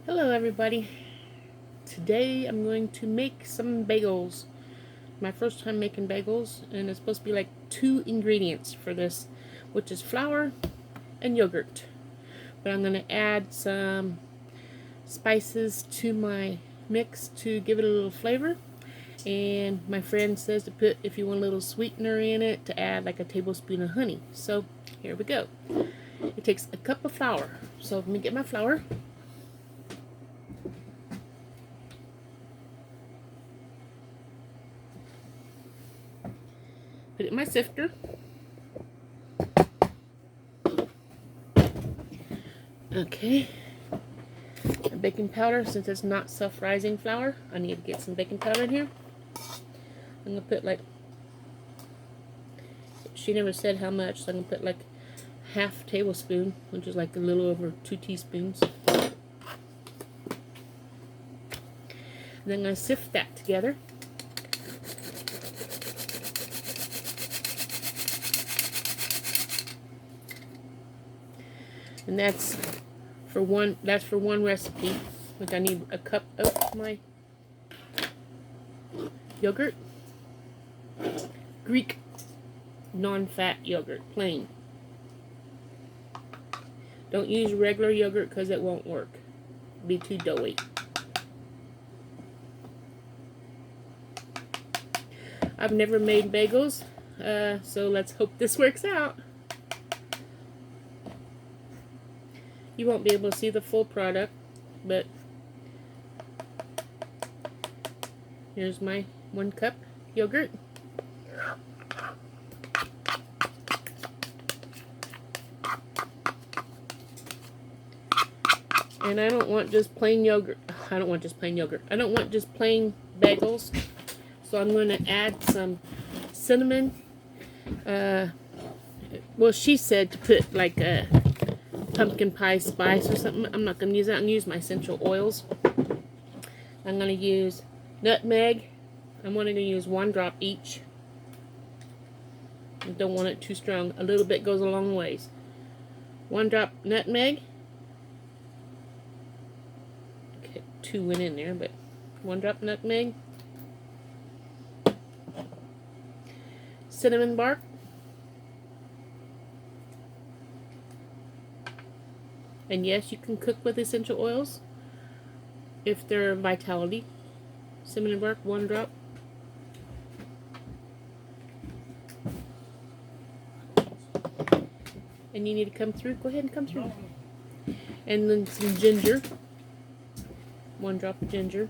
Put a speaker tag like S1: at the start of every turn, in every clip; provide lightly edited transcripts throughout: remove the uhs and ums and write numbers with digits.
S1: Hello everybody. Today I'm going to make some bagels. My first time making bagels, and it's supposed to be like 2 ingredients for this, which is flour and yogurt. But I'm going to add some spices to my mix to give it a little flavor. And my friend says to put, if you want a little sweetener in it, to add like a tablespoon of honey. So here we go. It takes a cup of flour. So let me get my flour. Put it in my sifter. Okay. Baking powder, since it's not self-rising flour, I need to get some baking powder in here. I'm going to put like, she never said how much, so I'm going to put like half tablespoon, which is like a little over 2 teaspoons. And then I'm going to sift that together. And that's for one recipe. Like I need a cup of my yogurt. Greek non-fat yogurt, plain. Don't use regular yogurt because it won't work. It'll be too doughy. I've never made bagels, so let's hope this works out. You won't be able to see the full product, but here's my 1 cup yogurt. And I don't want just plain yogurt. I don't want just plain yogurt. I don't want just plain bagels. So I'm going to add some cinnamon. Well, she said to put like a pumpkin pie spice or something. I'm not going to use that. I'm going to use my essential oils. I'm going to use nutmeg. I'm only going to use 1 drop each. I don't want it too strong. A little bit goes a long ways. 1 drop nutmeg. Okay, 2 went in there, but 1 drop nutmeg. Cinnamon bark. And yes, you can cook with essential oils if they're vitality. Cinnamon bark, 1 drop. And you need to come through. Go ahead and come through. And then some ginger. 1 drop of ginger.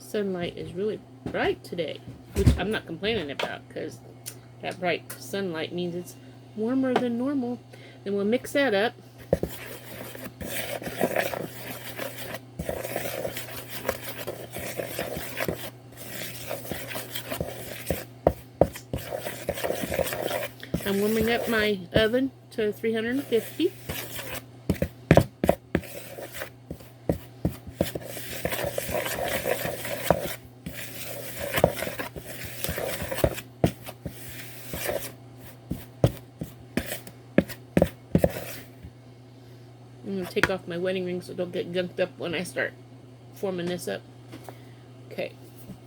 S1: Sunlight is really bright today, which I'm not complaining about because that bright sunlight means it's warmer than normal. Then we'll mix that up. I'm warming up my oven to 350. I'm going to take off my wedding ring so it don't get gunked up when I start forming this up. Okay.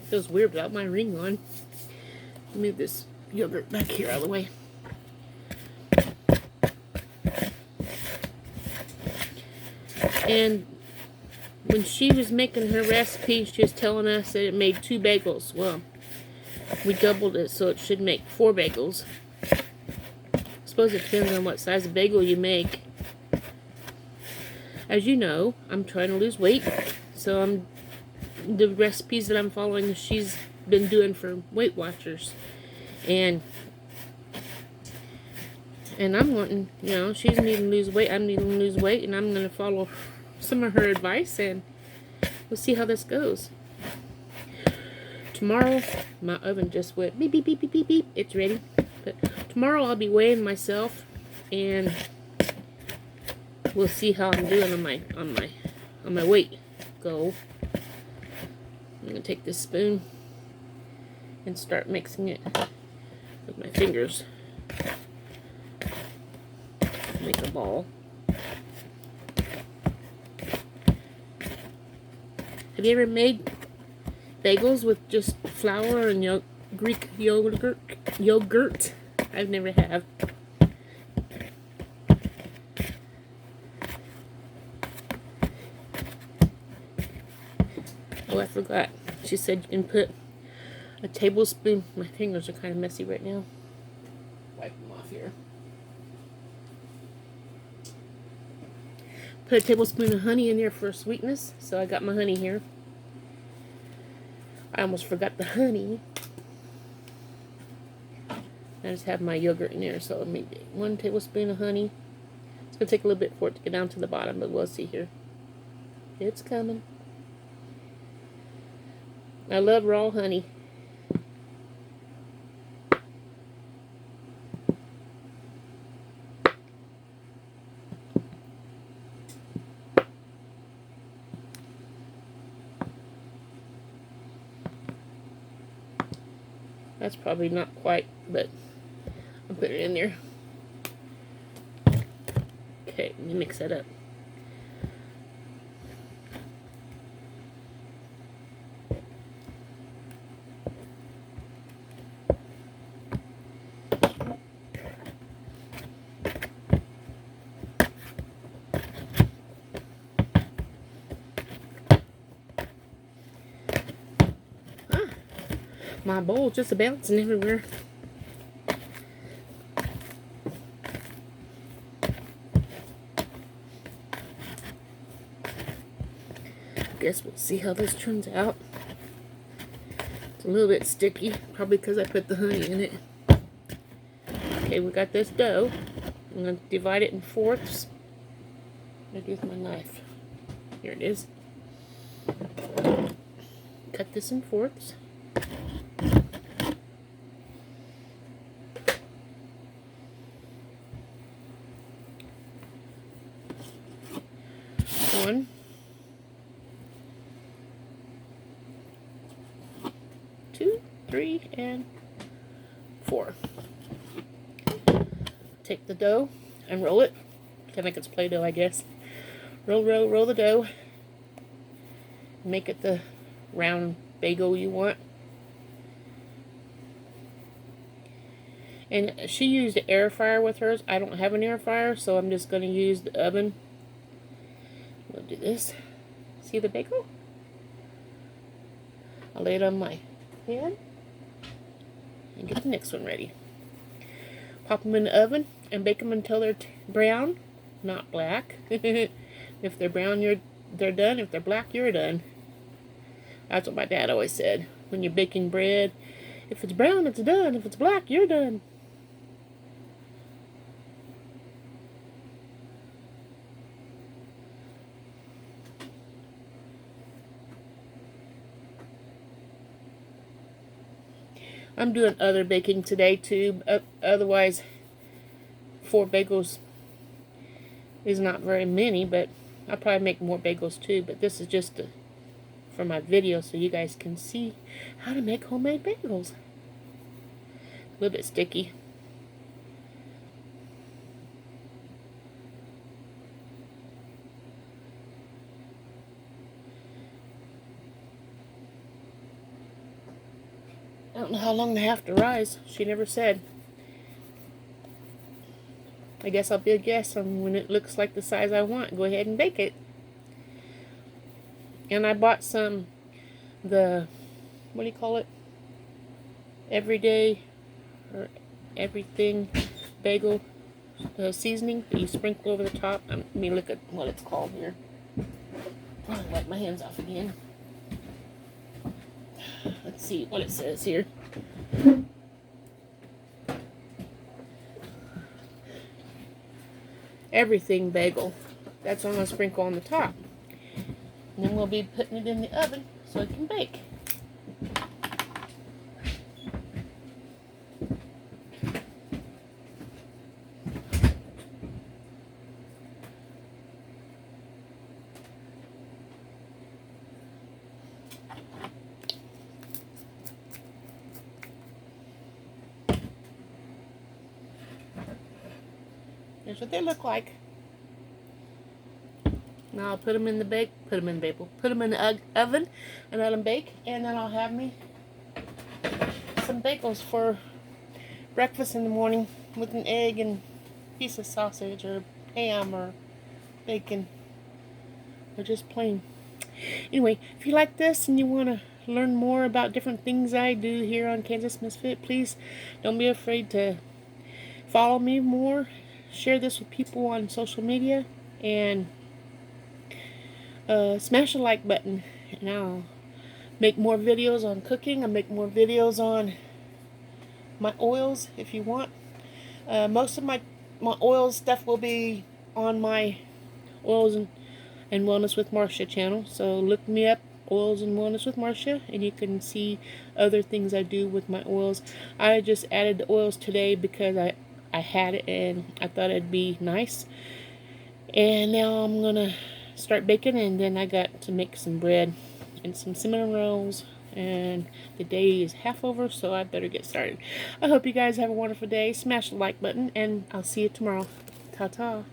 S1: Feels weird without my ring on. Move this yogurt back here out of the way. And when she was making her recipe, she was telling us that it made 2 bagels. Well, we doubled it, so it should make 4 bagels. I suppose it depends on what size of bagel you make. As you know, I'm trying to lose weight, so the recipes that I'm following, she's been doing for Weight Watchers, and I'm wanting, she's needing to lose weight, I'm needing to lose weight, and I'm going to follow some of her advice, and we'll see how this goes. Tomorrow, my oven just went beep, beep, beep, beep, beep, beep. It's ready. But tomorrow I'll be weighing myself, and we'll see how I'm doing on my weight goal. I'm gonna take this spoon and start mixing it with my fingers. Make a ball. Have you ever made bagels with just flour and Greek yogurt? I've never have. Oh, I forgot. She said you can put a tablespoon. My fingers are kind of messy right now. Wipe them off here. Put a tablespoon of honey in there for sweetness. So I got my honey here. I almost forgot the honey. I just have my yogurt in there, so maybe 1 tablespoon of honey. It's going to take a little bit for it to get down to the bottom, but we'll see here. It's coming. I love raw honey. That's probably not quite, but I'll put it in there. Okay, let me mix that up. My bowl just bouncing everywhere. Guess we'll see how this turns out. It's a little bit sticky, probably because I put the honey in it. Okay, we got this dough. I'm going to divide it in fourths. I'm going to do with my knife. Here it is. Cut this in fourths. One, two, 3, and 4. Take the dough and roll it. I think it's Play-Doh, I guess. Roll the dough. Make it the round bagel you want. And she used an air fryer with hers. I don't have an air fryer, so I'm just going to use the oven. We'll do this. See the bagel? I'll lay it on my pan and get the next one ready. Pop them in the oven and bake them until they're brown, not black. If they're brown, they're done. If they're black, you're done. That's what my dad always said. When you're baking bread, if it's brown, it's done. If it's black, you're done. I'm doing other baking today too. Otherwise, 4 bagels is not very many, but I'll probably make more bagels too. But this is just for my video so you guys can see how to make homemade bagels. A little bit sticky. I don't know how long they have to rise. She never said. I guess I'll be a guess on when it looks like the size I want. Go ahead and bake it. And I bought some, what do you call it? Everyday or everything bagel seasoning that you sprinkle over the top. Let me look at what it's called here. I'll wipe my hands off again. Let's see what it says here. Everything bagel. That's what I'm going to sprinkle on the top. And then we'll be putting it in the oven so it can bake. Here's what they look like. Now I'll put them in the put them in the oven and let them bake, and then I'll have me some bagels for breakfast in the morning with an egg and piece of sausage or ham or bacon or just plain. Anyway, if you like this and you want to learn more about different things I do here on Kansas Misfit, please don't be afraid to follow me more. Share this with people on social media, and smash the like button, and I'll make more videos on cooking. I'll make more videos on my oils if you want. Most of my oil stuff will be on my Oils and Wellness with Marcia channel. So look me up, Oils and Wellness with Marcia, and you can see other things I do with my oils. I just added the oils today because I had it and I thought it'd be nice. And now I'm gonna start baking, and then I got to make some bread and some cinnamon rolls, and the day is half over, so I better get started. I hope you guys have a wonderful day. Smash the like button, and I'll see you tomorrow. Ta-ta.